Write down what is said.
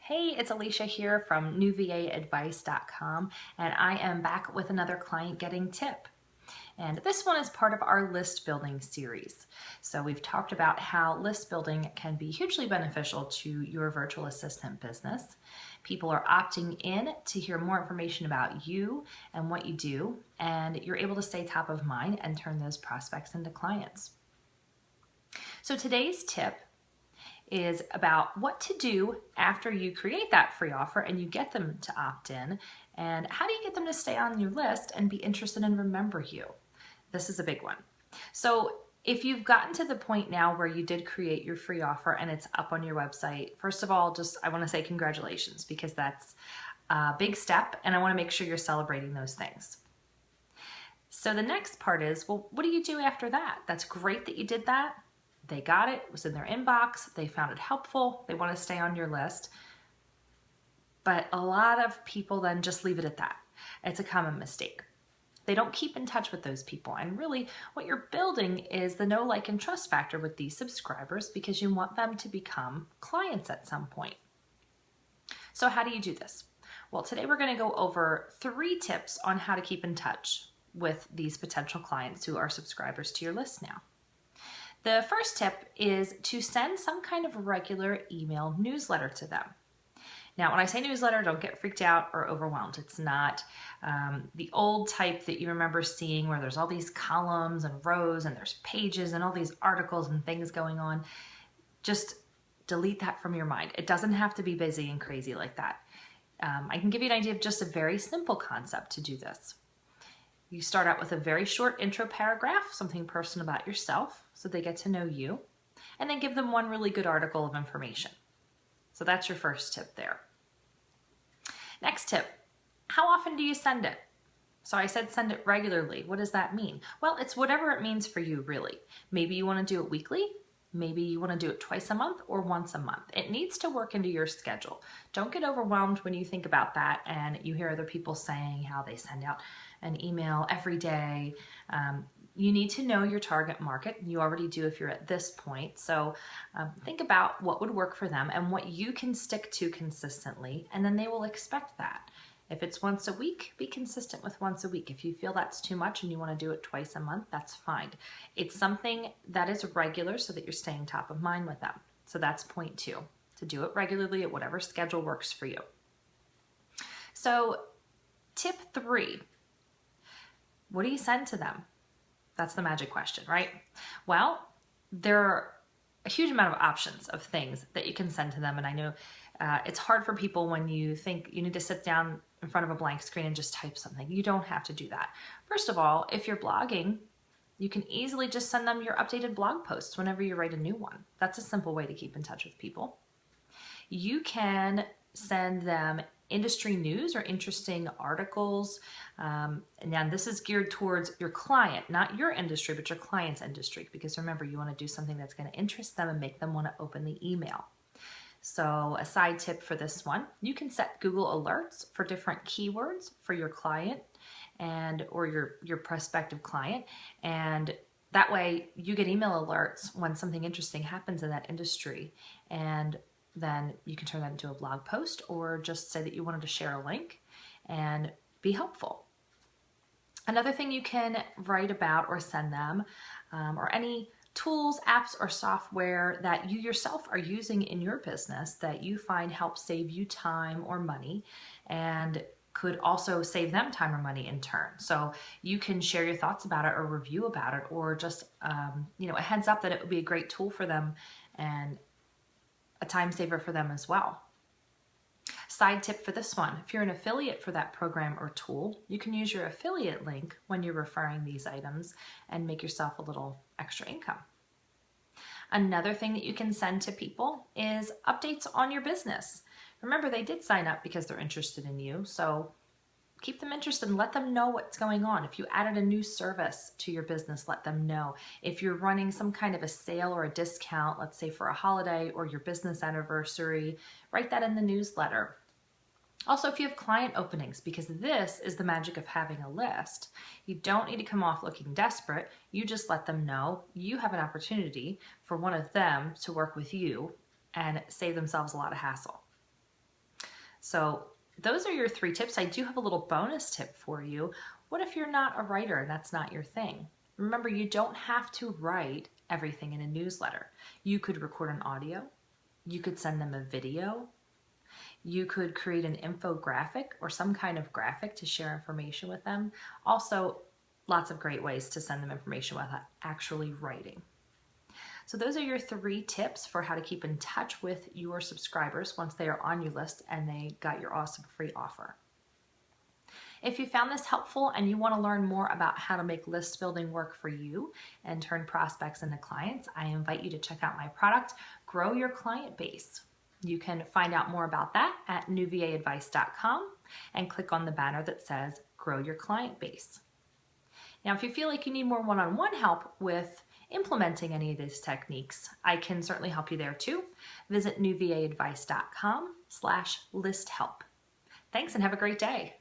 Hey, it's Alicia here from newvaadvice.com, and I am back with another client getting tip. And this one is part of our list building series. So we've talked about how list building can be hugely beneficial to your virtual assistant business. People are opting in to hear more information about you and what you do, and you're able to stay top of mind and turn those prospects into clients. So today's tip is about what to do after you create that free offer and you get them to opt in, and how do you get them to stay on your list and be interested and remember you. This is a big one. So if you've gotten to the point now where you did create your free offer and it's up on your website, first of all, I want to say congratulations, because that's a big step and I want to make sure you're celebrating those things. So the next part is, well, what do you do after that? That's great that you did that. They got it was in their inbox, they found it helpful, they want to stay on your list. But a lot of people then just leave it at that. It's a common mistake. They don't keep in touch with those people. And really what you're building is the know, like, and trust factor with these subscribers, because you want them to become clients at some point. So how do you do this? Well, today we're going to go over 3 tips on how to keep in touch with these potential clients who are subscribers to your list now. The first tip is to send some kind of regular email newsletter to them. Now, when I say newsletter, don't get freaked out or overwhelmed. It's not the old type that you remember seeing where there's all these columns and rows and there's pages and all these articles and things going on. Just delete that from your mind. It doesn't have to be busy and crazy like that. I can give you an idea of just a very simple concept to do this. You start out with a very short intro paragraph, something personal about yourself, so they get to know you, and then give them one really good article of information. So that's your first tip there. Next tip, how often do you send it? So I said send it regularly. What does that mean? Well, it's whatever it means for you, really. Maybe you want to do it weekly. Maybe you want to do it twice a month or once a month. It needs to work into your schedule. Don't get overwhelmed when you think about that and you hear other people saying how they send out an email every day. You need to know your target market. You already do if you're at this point. So think about what would work for them and what you can stick to consistently, and then they will expect that. If it's once a week, be consistent with once a week. If you feel that's too much and you want to do it twice a month, that's fine. It's something that is regular so that you're staying top of mind with them. So that's point 2, to do it regularly at whatever schedule works for you. So tip 3, what do you send to them? That's the magic question, right? Well, there are a huge amount of options of things that you can send to them. And I know it's hard for people when you think you need to sit down in front of a blank screen and just type something. You don't have to do that. First of all, if you're blogging, you can easily just send them your updated blog posts whenever you write a new one. That's a simple way to keep in touch with people. You can send them industry news or interesting articles. And this is geared towards your client, not your industry, but your client's industry. Because remember, you want to do something that's going to interest them and make them want to open the email. So a side tip for this one, you can set Google alerts for different keywords for your client or your prospective client. And that way you get email alerts when something interesting happens in that industry. And then you can turn that into a blog post or just say that you wanted to share a link and be helpful. Another thing you can write about or send them or any tools, apps, or software that you yourself are using in your business that you find help save you time or money and could also save them time or money in turn. So you can share your thoughts about it or review about it, or just a heads up that it would be a great tool for them and a time saver for them as well. Side tip for this one, if you're an affiliate for that program or tool, you can use your affiliate link when you're referring these items and make yourself a little extra income. Another thing that you can send to people is updates on your business. Remember, they did sign up because they're interested in you, so keep them interested and let them know what's going on. If you added a new service to your business, let them know. If you're running some kind of a sale or a discount, let's say for a holiday or your business anniversary, write that in the newsletter. Also, if you have client openings, because this is the magic of having a list, you don't need to come off looking desperate. You just let them know you have an opportunity for one of them to work with you and save themselves a lot of hassle. So those are your 3 tips. I do have a little bonus tip for you. What if you're not a writer and that's not your thing? Remember, you don't have to write everything in a newsletter. You could record an audio. You could send them a video. You could create an infographic or some kind of graphic to share information with them. Also, lots of great ways to send them information without actually writing. So those are your 3 tips for how to keep in touch with your subscribers once they are on your list and they got your awesome free offer. If you found this helpful and you want to learn more about how to make list building work for you and turn prospects into clients, I invite you to check out my product, Grow Your Client Base. You can find out more about that at newvaadvice.com and click on the banner that says Grow Your Client Base. Now, if you feel like you need more one-on-one help with implementing any of these techniques, I can certainly help you there too. Visit newvaadvice.com/list help. Thanks and have a great day.